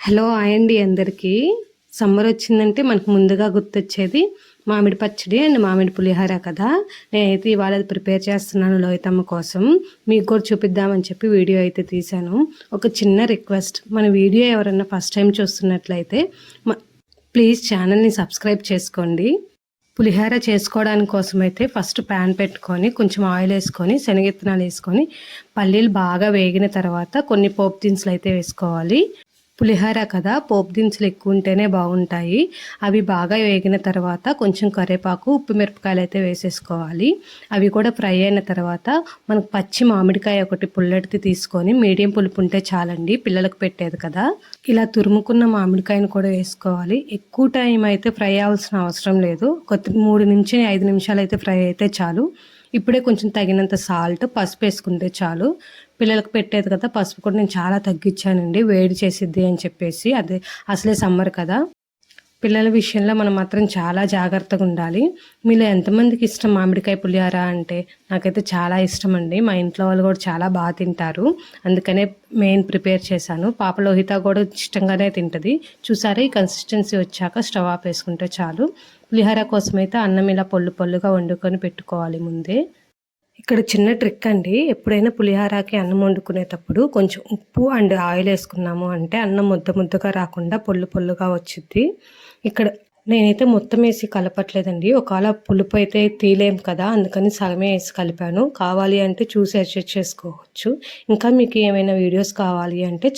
Hello hi అండి అందరికీ. Summer వచ్చిందంటే మనకు ముందుగా గుర్తొచ్చేది మామిడి పచ్చడి అండ్ మామిడి పులిహోర కదా. నేనైతే ఇవాళ అది ప్రిపేర్ చేస్తున్నాను లోహితమ్మ కోసం. మీకు కూడా చూపిద్దామని చెప్పి వీడియో అయితే తీశాను. ఒక చిన్న రిక్వెస్ట్, మన వీడియో ఎవరన్నా ఫస్ట్ టైం చూస్తున్నట్లయితే ప్లీజ్ ఛానల్ని సబ్స్క్రైబ్ చేసుకోండి. పులిహోర చేసుకోవడానికి కోసం అయితే ఫస్ట్ ప్యాన్ పెట్టుకొని కొంచెం ఆయిల్ వేసుకొని శనగిత్తనాలు వేసుకొని పల్లీలు బాగా వేగిన తర్వాత కొన్ని పోపు దినుసులు అయితే వేసుకోవాలి. పులిహోర కదా, పోపు దినుసులు ఎక్కువ ఉంటేనే బాగుంటాయి. అవి బాగా వేగిన తర్వాత కొంచెం కరివేపాకు, ఉప్పు మిరపకాయలు అయితే వేసేసుకోవాలి. అవి కూడా ఫ్రై అయిన తర్వాత మనకు పచ్చి మామిడికాయ ఒకటి పుల్లటిది తీసుకొని, మీడియం పులుపు ఉంటే చాలండి, పిల్లలకు పెట్టేది కదా. ఇలా తురుముకున్న మామిడికాయను కూడా వేసుకోవాలి. ఎక్కువ టైం అయితే ఫ్రై అవ్వాల్సిన అవసరం లేదు. ఒక 3 నుంచి 5 నిమిషాలు అయితే ఫ్రై అయితే చాలు. ఇప్పుడే కొంచెం తగినంత సాల్ట్, పసుపు వేసుకుంటే చాలు. పిల్లలకు పెట్టేది కదా, పసుపు కూడా నేను చాలా తగ్గించానండి, వేడి చేసిద్ది అని చెప్పేసి. అదే అసలే సమ్మర్ కదా, పిల్లల విషయంలో మనం మాత్రం చాలా జాగ్రత్తగా ఉండాలి. మీలో ఎంతమందికి ఇష్టం మామిడికాయ పులిహోర అంటే? నాకైతే చాలా ఇష్టం అండి. మా ఇంట్లో వాళ్ళు కూడా చాలా బాగా తింటారు, అందుకనే మెయిన్ ప్రిపేర్ చేశాను. పాప లోహిత కూడా ఇష్టంగానే తింటుంది. చూసారా, ఈ కన్సిస్టెన్సీ వచ్చాక స్టవ్ ఆఫ్ వేసుకుంటే చాలు. పులిహోర కోసం అయితే అన్నం ఇలా పొల్లు పొల్లుగా వండుకొని పెట్టుకోవాలి ముందే. ఇక్కడ చిన్న ట్రిక్ అండి, ఎప్పుడైనా పులిహోరకి అన్నం వండుకునేటప్పుడు కొంచెం ఉప్పు అండ్ ఆయిల్ వేసుకున్నాము అంటే అన్నం ముద్ద ముద్దగా రాకుండా పొల్లు పొల్లుగా వచ్చింది. ఇక్కడ నేనైతే మొత్తం వేసి కలపట్లేదండి, ఒకవేళ పులుపు అయితే తీలేం కదా, అందుకని సగమే వేసి కలిపాను. కావాలి అంటే చూసి అడ్జస్ట్ చేసుకోవచ్చు. ఇంకా మీకు ఏమైనా వీడియోస్ కావాలి అంటే